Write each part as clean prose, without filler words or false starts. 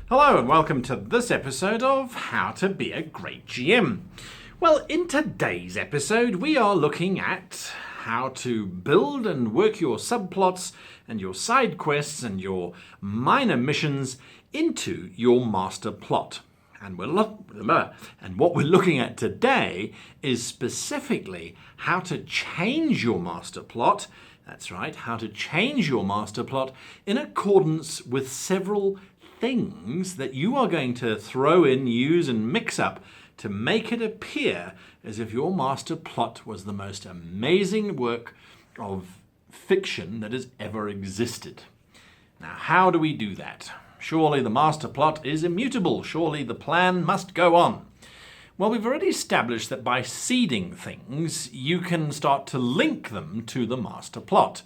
Hello and welcome to this episode of How to Be a Great GM. Well, in today's episode we are looking at how to build and work your subplots and your side quests and your minor missions into your master plot. And what we're looking at today is specifically how to change your master plot. That's right, how to change your master plot in accordance with several things that you are going to throw in, use and mix up to make it appear as if your master plot was the most amazing work of fiction that has ever existed. Now, how do we do that? Surely the master plot is immutable. Surely the plan must go on. Well, we've already established that by seeding things, you can start to link them to the master plot.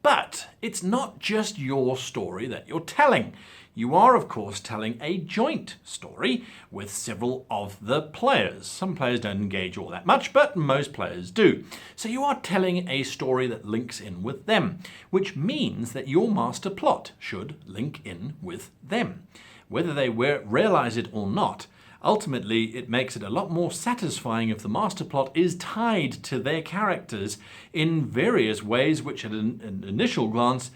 But it's not just your story that you're telling. You are, of course, telling a joint story with several of the players. Some players don't engage all that much, but most players do. So you are telling a story that links in with them, which means that your master plot should link in with them. Whether they realize it or not, ultimately it makes it a lot more satisfying if the master plot is tied to their characters in various ways which at an initial glance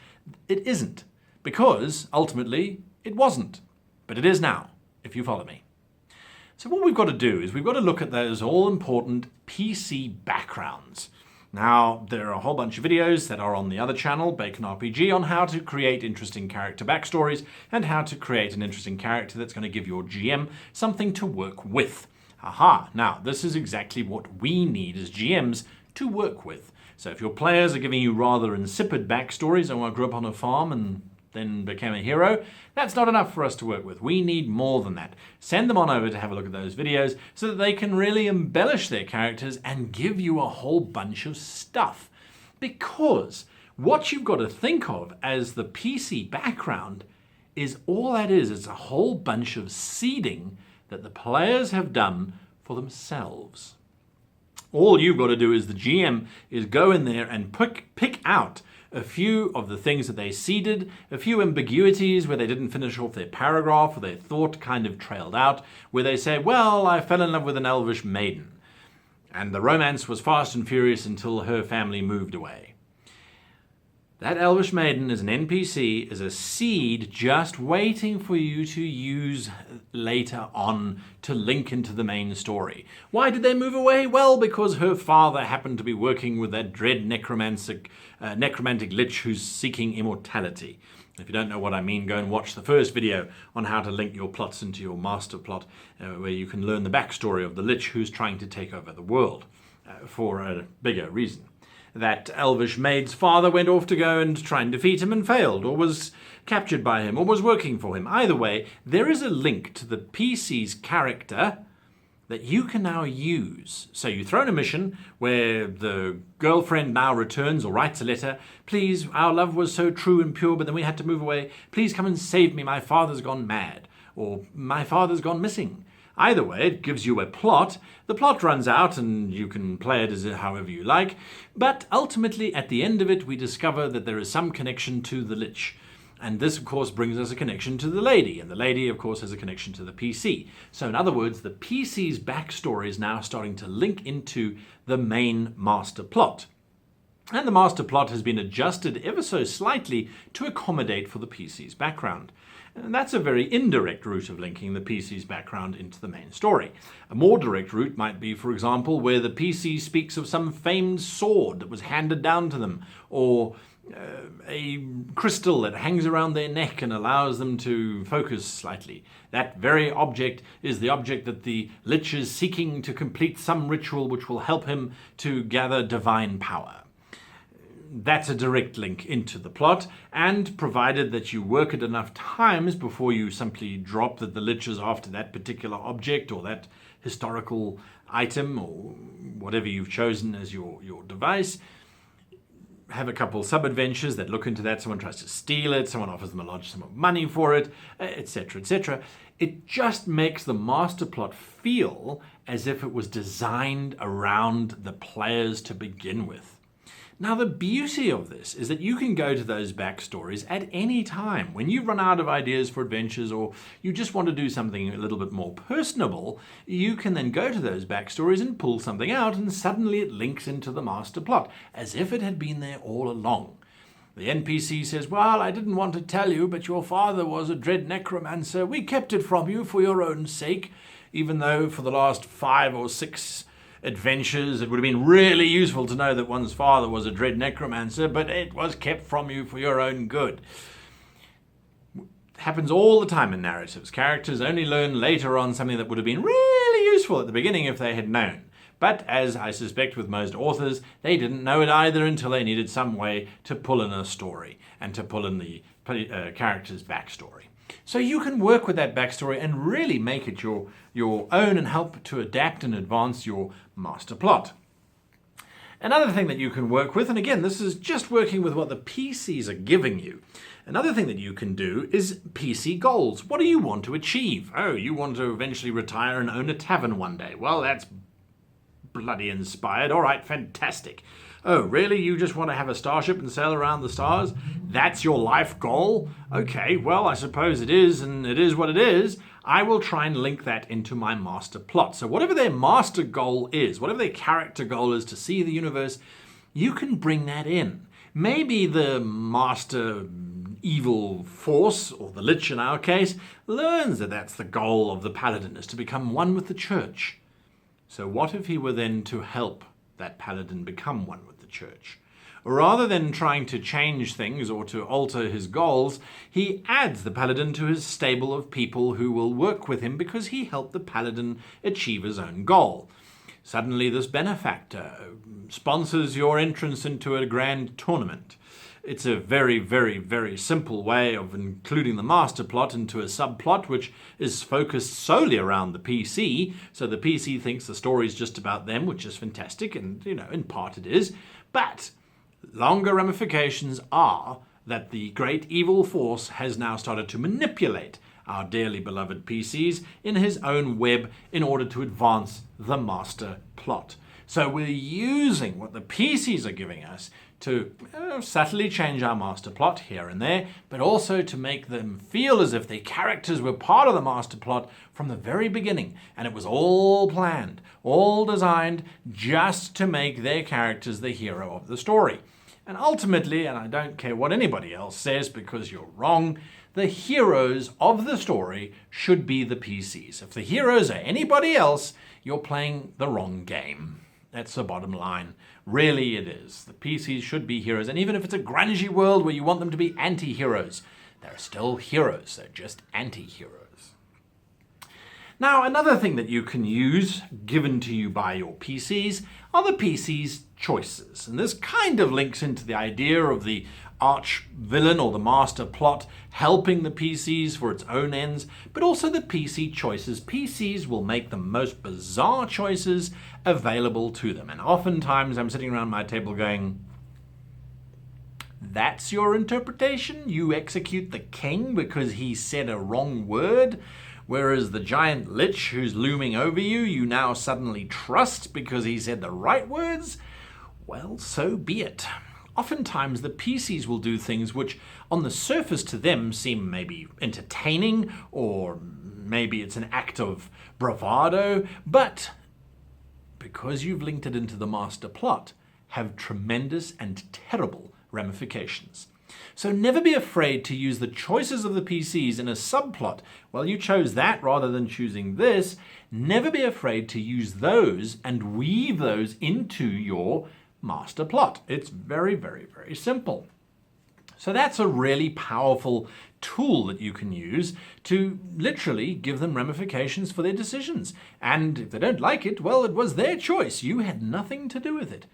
it isn't. Because, ultimately, it wasn't. But it is now, if you follow me. So what we've got to do is we've got to look at those all-important PC backgrounds. Now, there are a whole bunch of videos that are on the other channel, Bacon RPG, on how to create interesting character backstories and how to create an interesting character that's going to give your GM something to work with. Aha! Now, this is exactly what we need as GMs to work with. So if your players are giving you rather insipid backstories, oh, I grew up on a farm and then became a hero, that's not enough for us to work with. We need more than that. Send them on over to have a look at those videos so that they can really embellish their characters and give you a whole bunch of stuff. Because what you've got to think of as the PC background is all that is. It's a whole bunch of seeding that the players have done for themselves. All you've got to do as the GM is go in there and pick out a few of the things that they seeded, a few ambiguities where they didn't finish off their paragraph or their thought kind of trailed out, where they say, well, I fell in love with an elvish maiden, and the romance was fast and furious until her family moved away. That elvish maiden is an NPC, is a seed just waiting for you to use later on to link into the main story. Why did they move away? Well, because her father happened to be working with that dread necromantic lich who's seeking immortality. If you don't know what I mean, go and watch the first video on how to link your plots into your master plot, where you can learn the backstory of the lich who's trying to take over the world for a bigger reason. That elvish maid's father went off to go and try and defeat him and failed, or was captured by him, or was working for him. Either way, there is a link to the PC's character that you can now use. So you throw in a mission where the girlfriend now returns or writes a letter. Please, our love was so true and pure, but then we had to move away. Please come and save me. My father's gone mad. Or my father's gone missing. Either way, it gives you a plot. The plot runs out and you can play it as however you like. But ultimately, at the end of it, we discover that there is some connection to the lich. And this, of course, brings us a connection to the lady. And the lady, of course, has a connection to the PC. So in other words, the PC's backstory is now starting to link into the main master plot. And the master plot has been adjusted ever so slightly to accommodate for the PC's background. And that's a very indirect route of linking the PC's background into the main story. A more direct route might be, for example, where the PC speaks of some famed sword that was handed down to them, or a crystal that hangs around their neck and allows them to focus slightly. That very object is the object that the lich is seeking to complete some ritual which will help him to gather divine power. That's a direct link into the plot, and provided that you work it enough times before you simply drop that the lich is after that particular object or that historical item or whatever you've chosen as your device, have a couple sub-adventures that look into that. Someone tries to steal it, someone offers them a large sum of money for it, etc., etc. It just makes the master plot feel as if it was designed around the players to begin with. Now, the beauty of this is that you can go to those backstories at any time. When you run out of ideas for adventures or you just want to do something a little bit more personable, you can then go to those backstories and pull something out, and suddenly it links into the master plot, as if it had been there all along. The NPC says, "Well, I didn't want to tell you, but your father was a dread necromancer. We kept it from you for your own sake," even though for the last 5 or 6 adventures it would have been really useful to know that one's father was a dread necromancer, but it was kept from you for your own good. It happens all the time in narratives. Characters only learn later on something that would have been really useful at the beginning if they had known. But as I suspect with most authors, they didn't know it either until they needed some way to pull in a story and to pull in the character's backstory. So you can work with that backstory and really make it your own and help to adapt and advance your master plot. Another thing that you can work with, and again, this is just working with what the PCs are giving you. Another thing that you can do is PC goals. What do you want to achieve? Oh, you want to eventually retire and own a tavern one day. Well, that's bloody inspired. All right, fantastic. Oh, really? You just want to have a starship and sail around the stars? That's your life goal? Okay, well, I suppose it is, and it is what it is. I will try and link that into my master plot. So whatever their master goal is, whatever their character goal is to see the universe, you can bring that in. Maybe the master evil force, or the Lich in our case, learns that that's the goal of the paladin, is to become one with the church. So what if he were then to help that paladin become one with the church? Rather than trying to change things or to alter his goals, he adds the paladin to his stable of people who will work with him because he helped the paladin achieve his own goal. Suddenly this benefactor sponsors your entrance into a grand tournament. It's a very, very, very simple way of including the master plot into a subplot which is focused solely around the PC. So the PC thinks the story's just about them, which is fantastic, and in part it is. But longer ramifications are that the great evil force has now started to manipulate our dearly beloved PCs in his own web in order to advance the master plot. So we're using what the PCs are giving us to subtly change our master plot here and there, but also to make them feel as if the characters were part of the master plot from the very beginning, and it was all planned, all designed just to make their characters the hero of the story. And ultimately, and I don't care what anybody else says because you're wrong, the heroes of the story should be the PCs. If the heroes are anybody else, you're playing the wrong game. That's the bottom line. Really it is. The PCs should be heroes. And even if it's a grungy world where you want them to be anti-heroes, they're still heroes. They're just anti-heroes. Now, another thing that you can use, given to you by your PCs, are the PCs' choices. And this kind of links into the idea of the arch villain or the master plot helping the PCs for its own ends, but also the PC choices. PCs will make the most bizarre choices available to them. And oftentimes I'm sitting around my table going, that's your interpretation? You execute the king because he said a wrong word? Whereas the giant lich who's looming over you, you now suddenly trust because he said the right words? Well, so be it. Oftentimes the PCs will do things which on the surface to them seem maybe entertaining, or maybe it's an act of bravado, but because you've linked it into the master plot, have tremendous and terrible ramifications. So never be afraid to use the choices of the PCs in a subplot. Well, you chose that rather than choosing this. Never be afraid to use those and weave those into your master plot. It's very, very, very simple. So that's a really powerful tool that you can use to literally give them ramifications for their decisions. And if they don't like it, well, it was their choice. You had nothing to do with it.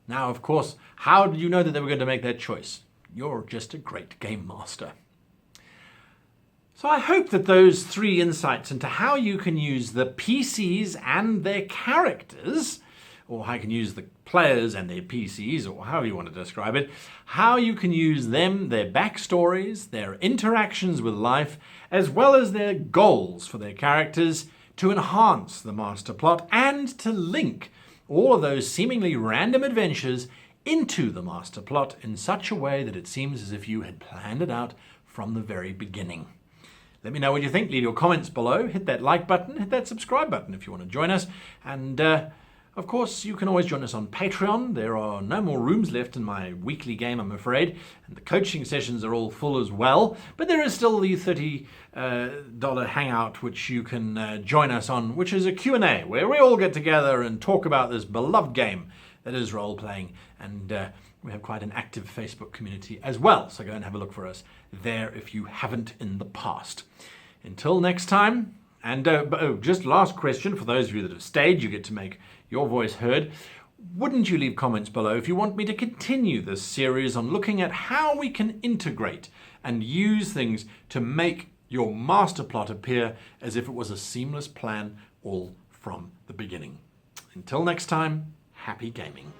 Now, of course, how did you know that they were going to make that choice? You're just a great game master. So I hope that those 3 insights into how you can use the PCs and their characters, or how you can use the players and their PCs, or however you want to describe it, how you can use them, their backstories, their interactions with life, as well as their goals for their characters to enhance the master plot and to link all of those seemingly random adventures into the master plot in such a way that it seems as if you had planned it out from the very beginning. Let me know what you think. Leave your comments below. Hit that like button. Hit that subscribe button if you want to join us. And of course, you can always join us on Patreon. There are no more rooms left in my weekly game, I'm afraid. And the coaching sessions are all full as well. But there is still the $30 hangout, which you can join us on, which is a Q&A, where we all get together and talk about this beloved game that is role-playing. And we have quite an active Facebook community as well. So go and have a look for us there if you haven't in the past. Until next time. And just last question for those of you that have stayed, you get to make your voice heard. Wouldn't you leave comments below if you want me to continue this series on looking at how we can integrate and use things to make your master plot appear as if it was a seamless plan all from the beginning. Until next time, happy gaming.